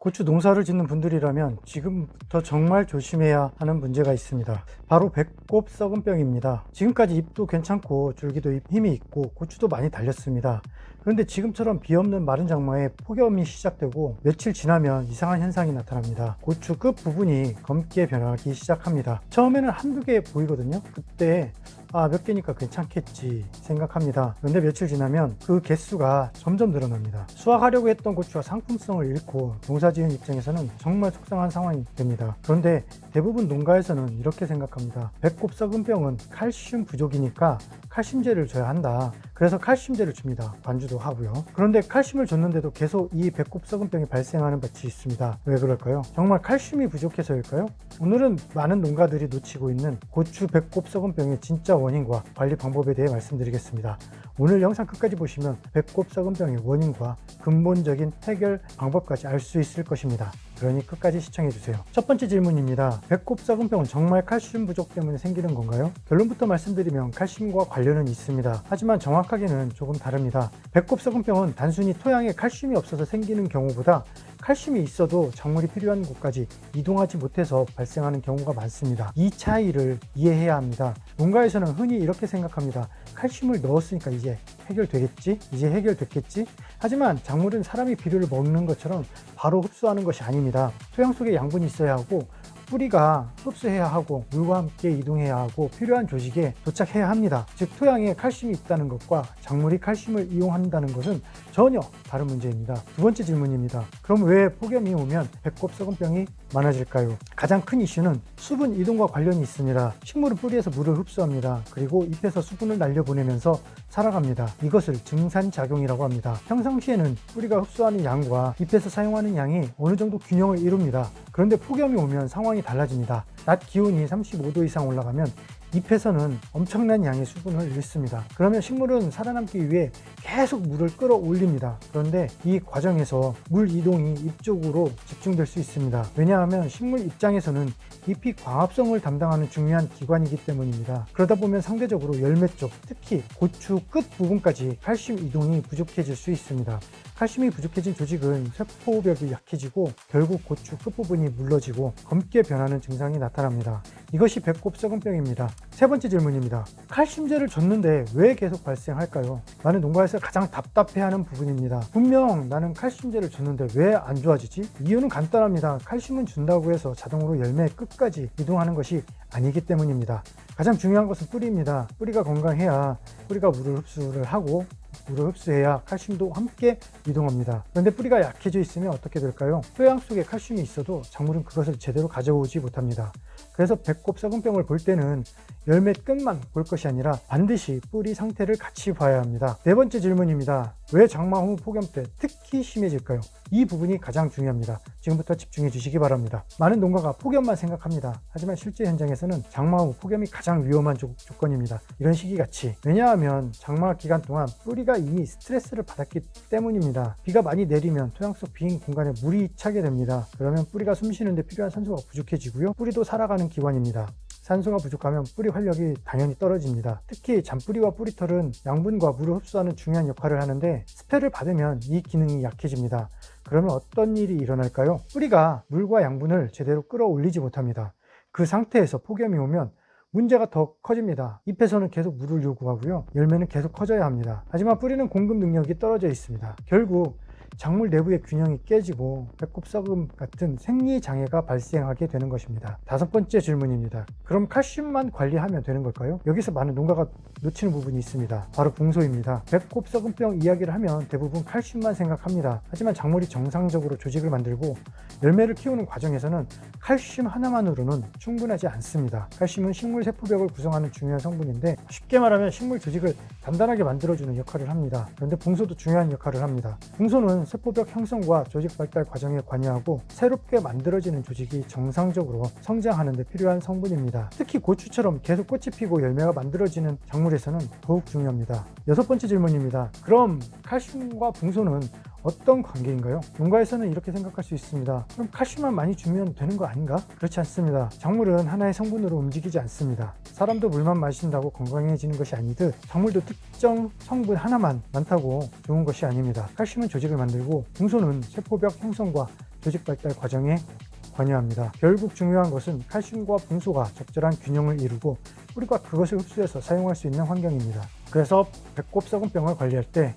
고추 농사를 짓는 분들이라면 지금부터 정말 조심해야 하는 문제가 있습니다. 바로 배꼽 썩은병입니다. 지금까지 잎도 괜찮고 줄기도 힘이 있고 고추도 많이 달렸습니다. 그런데 지금처럼 비 없는 마른 장마에 폭염이 시작되고 며칠 지나면 이상한 현상이 나타납니다. 고추 끝 부분이 검게 변하기 시작합니다. 처음에는 한두 개 보이거든요. 그때 몇 개니까 괜찮겠지 생각합니다. 그런데 며칠 지나면 그 개수가 점점 늘어납니다. 수확하려고 했던 고추가 상품성을 잃고 농사지은 입장에서는 정말 속상한 상황이 됩니다. 그런데 대부분 농가에서는 이렇게 생각합니다. 배꼽 썩은 병은 칼슘 부족이니까 칼슘제를 줘야 한다. 그래서 칼슘제를 줍니다. 관주도 하고요. 그런데 칼슘을 줬는데도 계속 이 배꼽 썩은 병이 발생하는 밭이 있습니다. 왜 그럴까요? 정말 칼슘이 부족해서일까요? 오늘은 많은 농가들이 놓치고 있는 고추 배꼽 썩은 병의 진짜 원인과 관리 방법에 대해 말씀드리겠습니다. 오늘 영상 끝까지 보시면 배꼽 썩은 병의 원인과 근본적인 해결 방법까지 알 수 있을 것입니다. 그러니 끝까지 시청해주세요. 첫 번째 질문입니다. 배꼽 썩은 병은 정말 칼슘 부족 때문에 생기는 건가요? 결론부터 말씀드리면 칼슘과 관련은 있습니다. 하지만 정확하게는 조금 다릅니다. 배꼽 썩은 병은 단순히 토양에 칼슘이 없어서 생기는 경우보다 칼슘이 있어도 작물이 필요한 곳까지 이동하지 못해서 발생하는 경우가 많습니다. 이 차이를 이해해야 합니다. 농가에서는 흔히 이렇게 생각합니다. 칼슘을 넣었으니까 이제 해결되겠지? 이제 해결됐겠지? 하지만 작물은 사람이 비료를 먹는 것처럼 바로 흡수하는 것이 아닙니다. 토양 속에 양분이 있어야 하고 뿌리가 흡수해야 하고 물과 함께 이동해야 하고 필요한 조직에 도착해야 합니다. 즉 토양에 칼슘이 있다는 것과 작물이 칼슘을 이용한다는 것은 전혀 다른 문제입니다. 두 번째 질문입니다. 그럼 왜 폭염이 오면 배꼽 썩은 병이 많아질까요? 가장 큰 이슈는 수분 이동과 관련이 있습니다. 식물은 뿌리에서 물을 흡수합니다. 그리고 잎에서 수분을 날려보내면서 살아갑니다. 이것을 증산작용이라고 합니다. 평상시에는 뿌리가 흡수하는 양과 잎에서 사용하는 양이 어느 정도 균형을 이룹니다. 그런데 폭염이 오면 상황이 달라집니다. 낮 기온이 35도 이상 올라가면 잎에서는 엄청난 양의 수분을 잃습니다. 그러면 식물은 살아남기 위해 계속 물을 끌어올립니다. 그런데 이 과정에서 물 이동이 잎 쪽으로 집중될 수 있습니다. 왜냐하면 식물 입장에서는 잎이 광합성을 담당하는 중요한 기관이기 때문입니다. 그러다 보면 상대적으로 열매 쪽, 특히 고추 끝 부분까지 칼슘 이동이 부족해질 수 있습니다. 칼슘이 부족해진 조직은 세포벽이 약해지고 결국 고추 끝부분이 물러지고 검게 변하는 증상이 나타납니다. 이것이 배꼽 썩은 병입니다. 세 번째 질문입니다. 칼슘제를 줬는데 왜 계속 발생할까요? 많은 농가에서 가장 답답해하는 부분입니다. 분명 나는 칼슘제를 줬는데 왜 안 좋아지지? 이유는 간단합니다. 칼슘은 준다고 해서 자동으로 열매 끝까지 이동하는 것이 아니기 때문입니다. 가장 중요한 것은 뿌리입니다. 뿌리가 건강해야 뿌리가 물을 흡수를 하고 물을 흡수해야 칼슘도 함께 이동합니다. 그런데 뿌리가 약해져 있으면 어떻게 될까요? 토양 속에 칼슘이 있어도 작물은 그것을 제대로 가져오지 못합니다. 그래서 배꼽 썩은 병을 볼 때는 열매 끝만 볼 것이 아니라 반드시 뿌리 상태를 같이 봐야 합니다. 네 번째 질문입니다. 왜 장마 후 폭염 때 특히 심해질까요? 이 부분이 가장 중요합니다. 지금부터 집중해 주시기 바랍니다. 많은 농가가 폭염만 생각합니다. 하지만 실제 현장에서는 장마 후 폭염이 가장 위험한 조건입니다. 이런 시기같이. 왜냐하면 장마 기간 동안 뿌리가 이미 스트레스를 받았기 때문입니다. 비가 많이 내리면 토양 속 빈 공간에 물이 차게 됩니다. 그러면 뿌리가 숨쉬는데 필요한 산소가 부족해지고요. 뿌리도 살아가는 기관입니다. 산소가 부족하면 뿌리 활력이 당연히 떨어집니다. 특히 잔뿌리와 뿌리털은 양분과 물을 흡수하는 중요한 역할을 하는데 스펠을 받으면 이 기능이 약해집니다. 그러면 어떤 일이 일어날까요? 뿌리가 물과 양분을 제대로 끌어올리지 못합니다. 그 상태에서 폭염이 오면 문제가 더 커집니다. 잎에서는 계속 물을 요구하고요. 열매는 계속 커져야 합니다. 하지만 뿌리는 공급 능력이 떨어져 있습니다. 결국 작물 내부의 균형이 깨지고 배꼽 썩음 같은 생리장애가 발생하게 되는 것입니다. 다섯 번째 질문입니다. 그럼 칼슘만 관리하면 되는 걸까요? 여기서 많은 농가가 놓치는 부분이 있습니다. 바로 붕소입니다. 배꼽 썩은병 이야기를 하면 대부분 칼슘만 생각합니다. 하지만 작물이 정상적으로 조직을 만들고 열매를 키우는 과정에서는 칼슘 하나만으로는 충분하지 않습니다. 칼슘은 식물 세포벽을 구성하는 중요한 성분인데 쉽게 말하면 식물 조직을 단단하게 만들어주는 역할을 합니다. 그런데 붕소도 중요한 역할을 합니다. 붕소는 세포벽 형성과 조직 발달 과정에 관여하고 새롭게 만들어지는 조직이 정상적으로 성장하는 데 필요한 성분입니다. 특히 고추처럼 계속 꽃이 피고 열매가 만들어지는 작물에서는 더욱 중요합니다. 여섯 번째 질문입니다. 그럼 칼슘과 붕소는 어떤 관계인가요? 농가에서는 이렇게 생각할 수 있습니다. 그럼 칼슘만 많이 주면 되는 거 아닌가? 그렇지 않습니다. 작물은 하나의 성분으로 움직이지 않습니다. 사람도 물만 마신다고 건강해지는 것이 아니듯 작물도 특정 성분 하나만 많다고 좋은 것이 아닙니다. 칼슘은 조직을 만들고 붕소는 세포벽 형성과 조직 발달 과정에 관여합니다. 결국 중요한 것은 칼슘과 붕소가 적절한 균형을 이루고 뿌리가 그것을 흡수해서 사용할 수 있는 환경입니다. 그래서 배꼽 썩은병을 관리할 때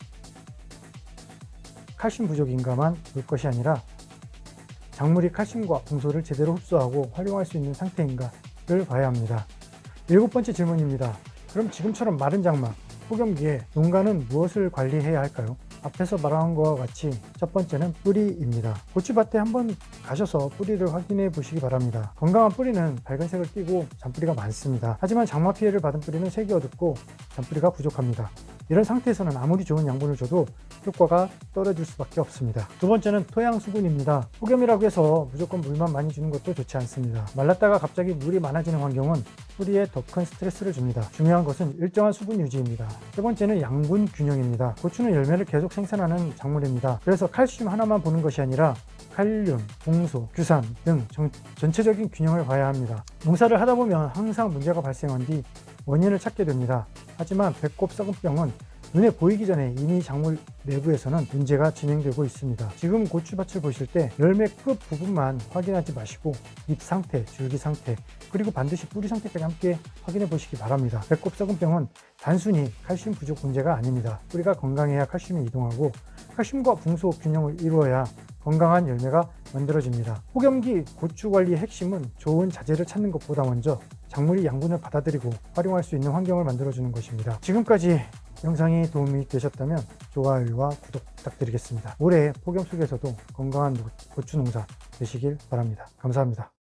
칼슘 부족인가만 볼 것이 아니라 작물이 칼슘과 붕소를 제대로 흡수하고 활용할 수 있는 상태인가를 봐야 합니다. 7번째 질문입니다. 그럼 지금처럼 마른 장막, 폭염기에 농가는 무엇을 관리해야 할까요? 앞에서 말한 것과 같이 첫 번째는 뿌리입니다. 고추밭에 한번 가셔서 뿌리를 확인해 보시기 바랍니다. 건강한 뿌리는 밝은색을 띠고 잔뿌리가 많습니다. 하지만 장마 피해를 받은 뿌리는 색이 어둡고 잔뿌리가 부족합니다. 이런 상태에서는 아무리 좋은 양분을 줘도 효과가 떨어질 수밖에 없습니다. 두 번째는 토양 수분입니다. 폭염이라고 해서 무조건 물만 많이 주는 것도 좋지 않습니다. 말랐다가 갑자기 물이 많아지는 환경은 뿌리에 더 큰 스트레스를 줍니다. 중요한 것은 일정한 수분 유지입니다. 세 번째는 양분 균형입니다. 고추는 열매를 계속 생산하는 작물입니다. 그래서 칼슘 하나만 보는 것이 아니라 칼륨, 붕소, 규산 등 전체적인 균형을 봐야 합니다. 농사를 하다 보면 항상 문제가 발생한 뒤 원인을 찾게 됩니다. 하지만 배꼽 썩은병은 눈에 보이기 전에 이미 작물 내부에서는 문제가 진행되고 있습니다. 지금 고추밭을 보실 때 열매 끝 부분만 확인하지 마시고 잎 상태, 줄기 상태, 그리고 반드시 뿌리 상태까지 함께 확인해 보시기 바랍니다. 배꼽 썩은병은 단순히 칼슘 부족 문제가 아닙니다. 뿌리가 건강해야 칼슘이 이동하고 칼슘과 붕소 균형을 이루어야 건강한 열매가 만들어집니다. 폭염기 고추 관리의 핵심은 좋은 자재를 찾는 것보다 먼저 작물이 양분을 받아들이고 활용할 수 있는 환경을 만들어주는 것입니다. 지금까지 영상이 도움이 되셨다면 좋아요와 구독 부탁드리겠습니다. 올해 폭염 속에서도 건강한 고추 농사 되시길 바랍니다. 감사합니다.